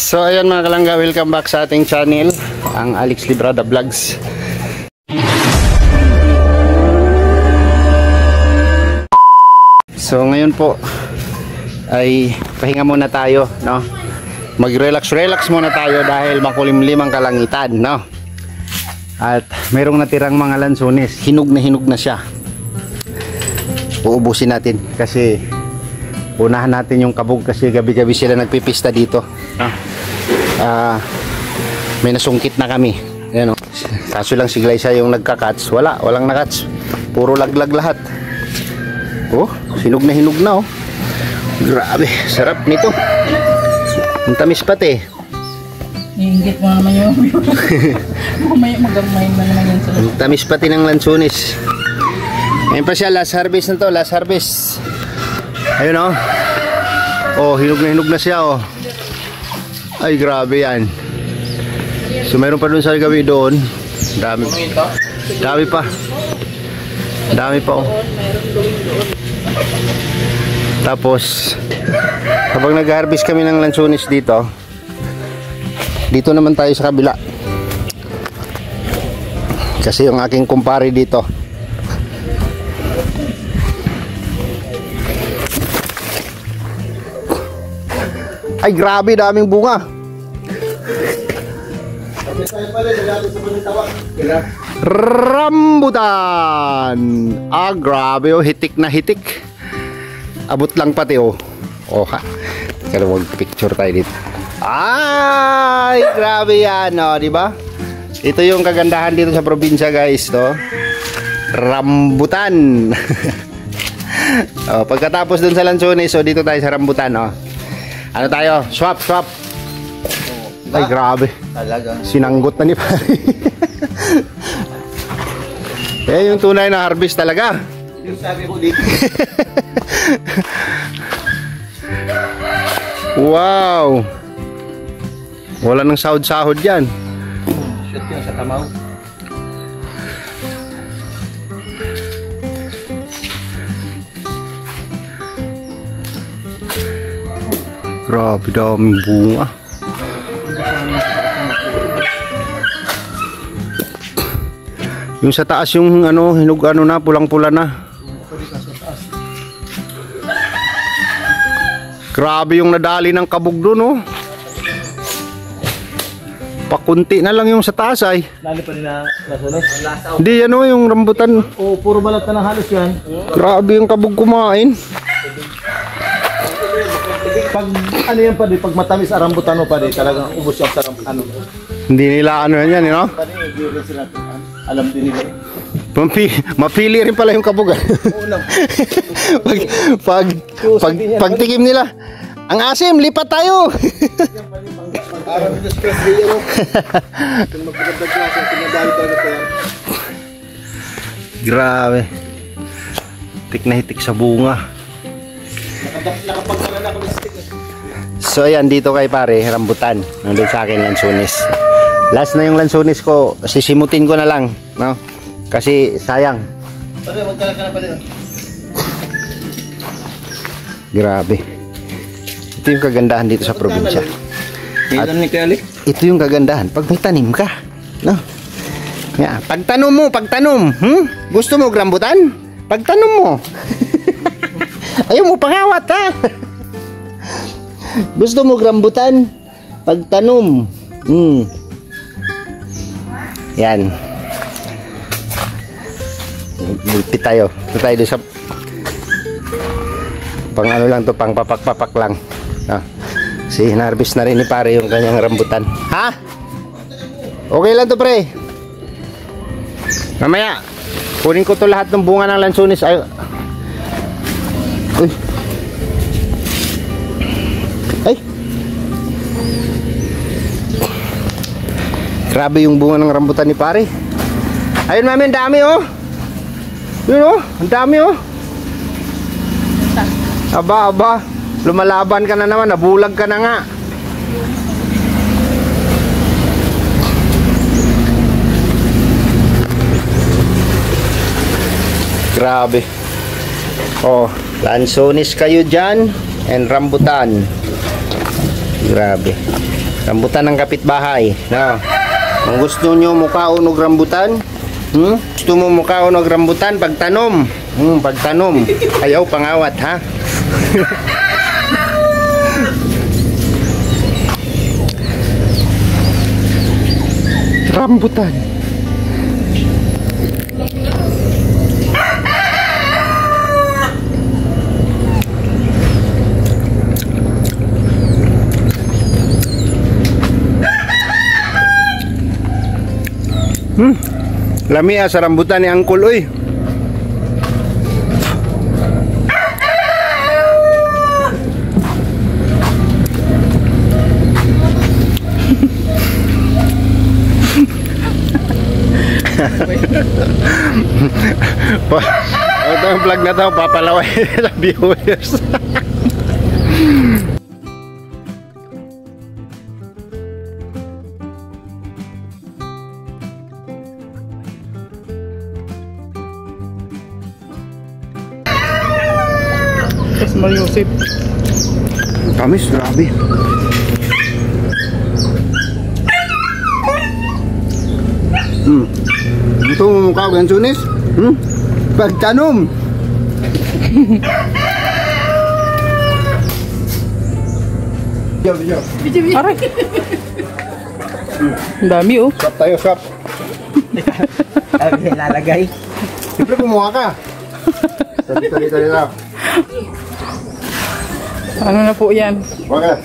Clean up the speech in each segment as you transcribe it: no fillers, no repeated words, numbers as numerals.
So ayan mga kalangga, welcome back sa ating channel, ang Alex Librada Vlogs. So ngayon po ay pahinga muna tayo, no? Mag-relax muna tayo dahil makulimlim ang kalangitan, no? At mayroong natirang mga lansones, hinog na siya. Uubusin natin kasi unahan natin yung kabog kasi gabi-gabi sila nagpipista dito. May nasungkit na kami. Ayan, kaso lang si Glyza yung nagka-cuts. Walang na-cuts. Puro laglag lahat. Oh, hinog na oh. Grabe, sarap nito. Ang tamis pati. Iinggit mo naman yung magamay na naman yan sa ang tamis pati ng lansones. Ngayon pa siya, last harvest na to, last harvest. Ayun oh. Oh, hinog na siya oh. Ay, grabe yan. So mayroon pa dun sa gabi doon. Dami pa oh. Tapos kapag nag-harvest kami ng lansones dito naman tayo sa kabila. Kasi yung aking kumpare dito, ay grabe, daming bunga. Rambutan. Ah, grabe oh, hitik na hitik. Abot lang pati oh. Oh ha. Kaya mag-picture tayo dito. Ay, grabe yan oh, di ba? Ito yung kagandahan dito sa probinsya, guys, to. Rambutan. Oh, pagkatapos dun sa lansones, so dito tayo sa rambutan oh. Ano tayo? Swap. Ay, grabe. Talaga. Sinanggot na ni pare. Eh, yung tunay na harvest talaga. Yung sabi ko dito. Wow. Wala nang sahod-sahod yan. Shoot yun sa tamaw. Grabe, daming bunga. Yung sa taas yung ano, hinog ano na, pulang-pula na. Grabe yung nadali ng kabog doon oh. Pakunti na lang yung sa taas ay. Lalo pa rin na lansones. Hindi yan oh, yung rambutan. Oo, puro balat na ng halos yan. Grabe yung kabog kumain. Pag ano yan pa di, pag matamis ang rambutan mo pa di, talagang ubos yung sa ano. Hindi nila ano yan, you know? Alam din nila. Mapili rin pala yung kabog. pag tikim nila, ang asim, lipat tayo. Grabe. Hitik na hitik sa bunga. So ayan, dito kay pare, rambutan. Nandun sa akin lansones. Last na yung lansones ko, sisimutin ko na lang, no? Kasi sayang. Grabe. Ito yung kagandahan dito sa probinsya. At ito yung kagandahan pag may tanim ka, no? Yeah, pagtanom mo, gusto mo rambutan? Pagtanom mo. Ayaw mo pangawat ha. Gusto mo rambutan? Pagtanom. Yan. Lipit tayo. Ito tayo doon sa pang ano lang to, pang papak lang. Si hinarvest na rin ni pare yung kanyang rambutan. Ha? Okay lang to pre. Mamaya kunin ko to lahat ng bunga ng lansones. Ay. Uy. Ay. Grabe yung bunga ng rambutan ni pare. Ayun mami, ang dami oh. Yun oh, ang dami oh. Aba, lumalaban ka na naman, nabulag ka na nga. Grabe. Oh, lansones kayo dyan and rambutan. Grabe. Rambutan ng kapitbahay. No. Kung gusto nyo mukaon og rambutan, gusto mo mukaon og rambutan pagtanom. Pagtanom. Ayaw pangawat ha. Rambutan. Lami sa rambutan ni Angkol oy. Ito ang vlog na to, papalaway sa viewers. Tapos Mariusip. Kamis, grabe. Ito mo mukha gan Sunis? Pagtanom. Aray. Ang dami oh. Shop tayo, shop. Lalagay. Siyempre kumuha ka. Dali. Ano na po yan? Wala.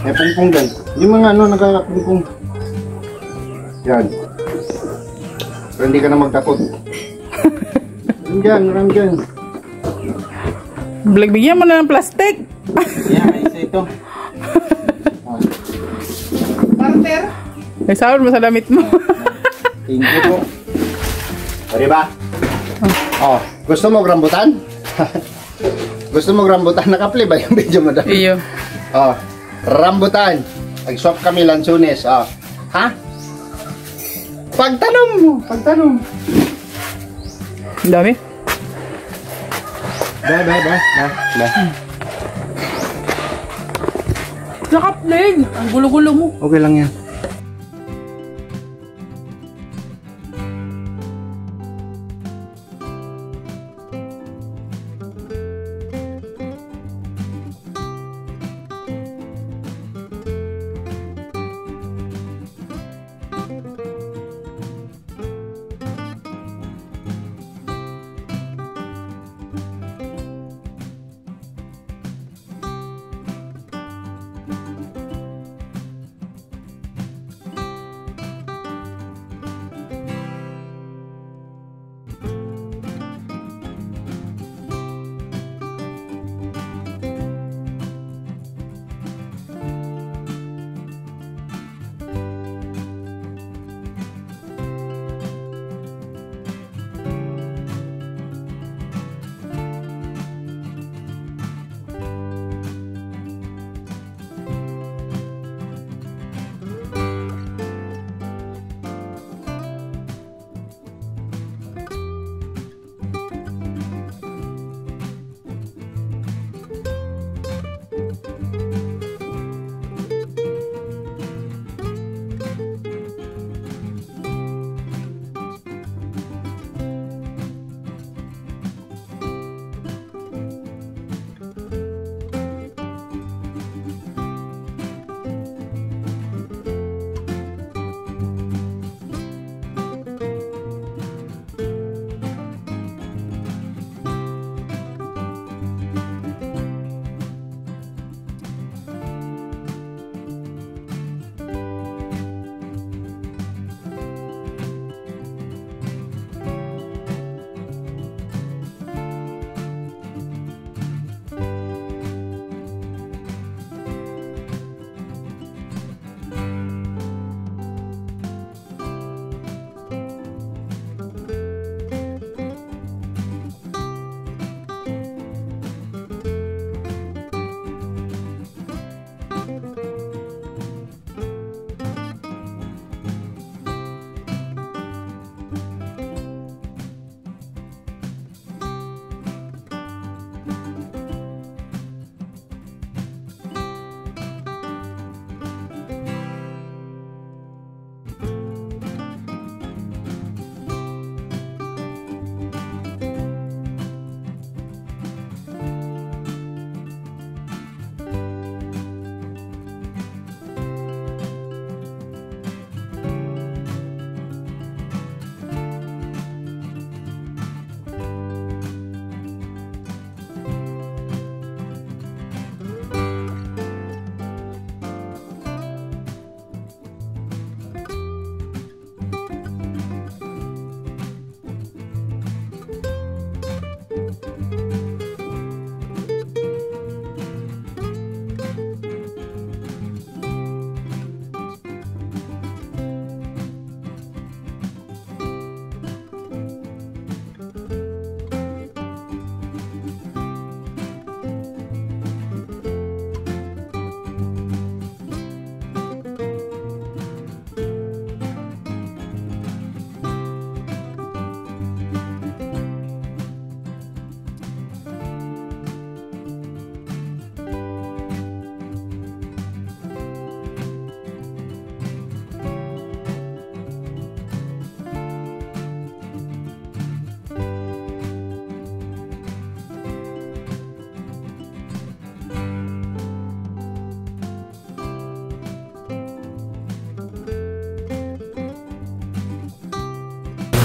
May pungpong din. Yung mga nagkakapungpong. Yan. Pero hindi ka na magtakot. Ranggan. Bigyan mo na ng plastic. Yan, isa ito. Partner. May sahod mo sa damit mo. Thank you po. Pwede ba? Oh, gusto mo rambutan? Gusto mo rambutan? Naka-play ba yung video mo dahil? Iyo. Oh, rambutan. Nag-swap kami Lansunes. Oh. Ha? Pagtanom mo. Ang dami. Ba. Nakaplig. Ang gulo-gulo mo. Okay lang yan.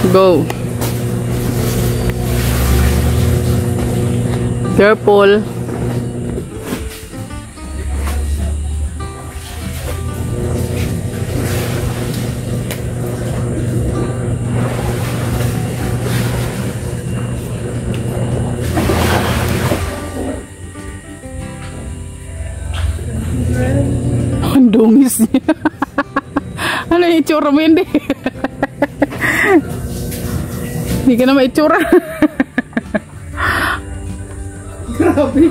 Go. Careful. Ang dungis niya. Ano yung itsura mo hindi? Hindi ka na maitsura. Grabe.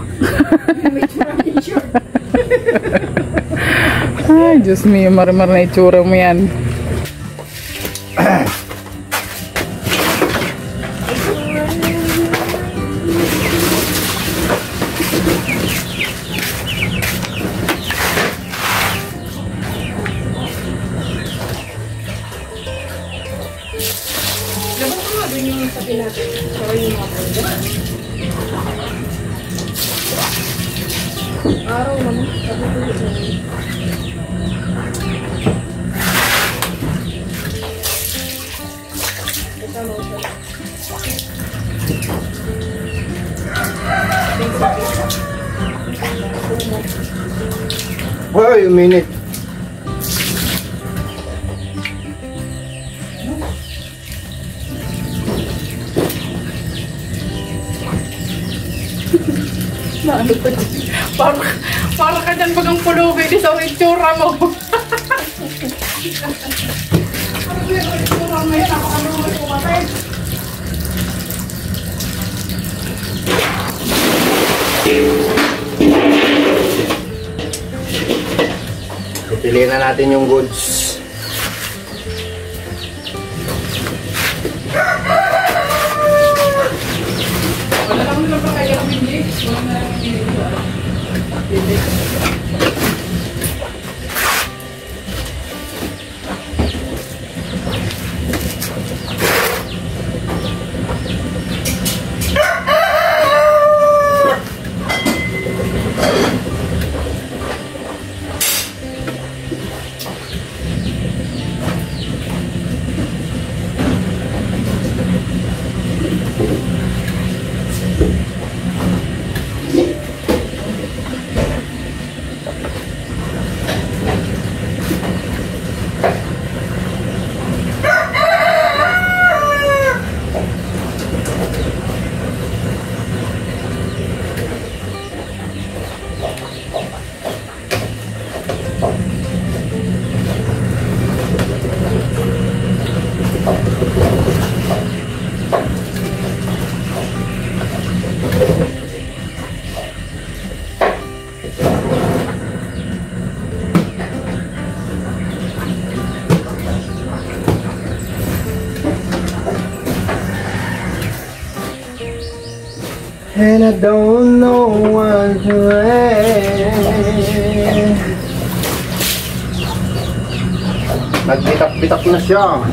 Ay, Diyos me, mar-mar na itsura mo yan. Hoy, uminit. Ano pa dyan? Para ka dyan bagang pulubi di sa itsura mo. Ano ba yung itsura mo yan? Napakalungay ko kasi. Pipiliin na natin yung goods. Wala lang naman pa kaya hindi. Wala na lang hindi. And I don't know what to say. Nagbitak-bitak na siya.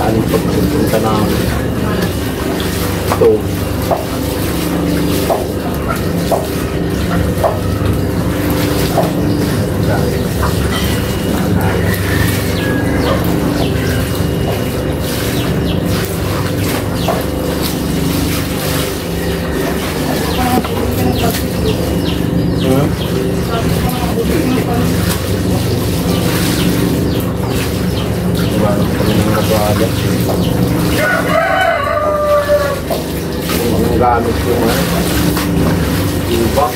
daan pag pupunta ng ito. Ang gamit ko nga box.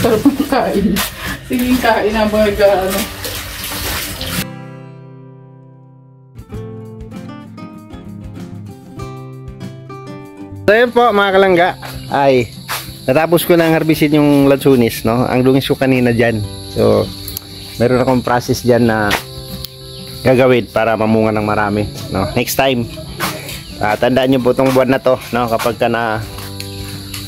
Sarap ng kain. Sige, kain na mga ano. So yun po mga kalangga, ay natapos ko na harbisin yung lansunis, no? Ang dungis ko kanina dyan. So meron akong process dyan na gagawin para mamunga ng marami, no? Next time, tandaan nyo po itong buwan na to, no? Kapag ka na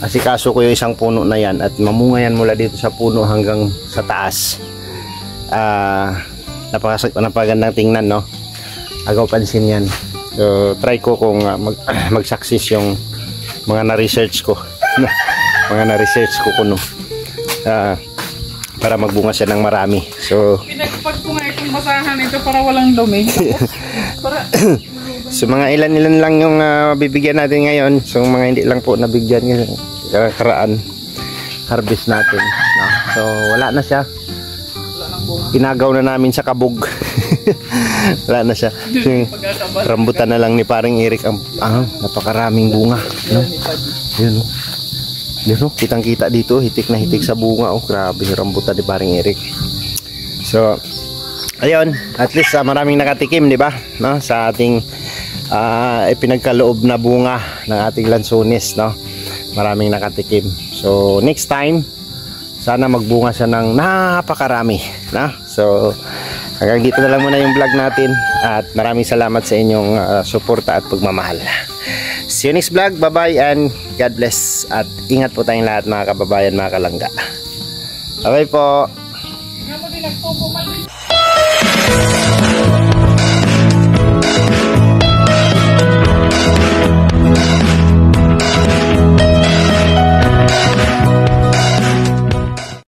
asikaso ko yung isang puno na yan at mamunga yan mula dito sa puno hanggang sa taas, napagandang tingnan, no? Agaw pansin yan. So try ko kung mag-success yung mga na-research ko mga na-research ko kuno para magbunga siya ng marami. So pinagpag ko nga itong basahan ito para walang dumi. Para so mga ilan-ilan lang yung bibigyan natin ngayon. So mga hindi lang po nabigyan ng karaan harvest natin, no? So wala na siya, pinagaw na namin sa kabog. Wala na siya. Rambutan na lang ni paring Eric ang napakaraming bunga, no? Yun, no? Yun, no? Kitang kita dito, hitik na hitik sa bunga. Oh, grabe yung rambutan ni paring Eric. So ayun, at least maraming nakatikim, di ba, no? Sa ating ipinagkaloob na bunga ng ating lansunis, no? Maraming nakatikim. So next time sana magbunga siya ng napakarami, no? So hanggang dito na lang muna yung vlog natin at maraming salamat sa inyong suporta at pagmamahal. See you next vlog. Bye bye and God bless, at ingat po tayong lahat mga kababayan, mga kalangga. Bye bye po.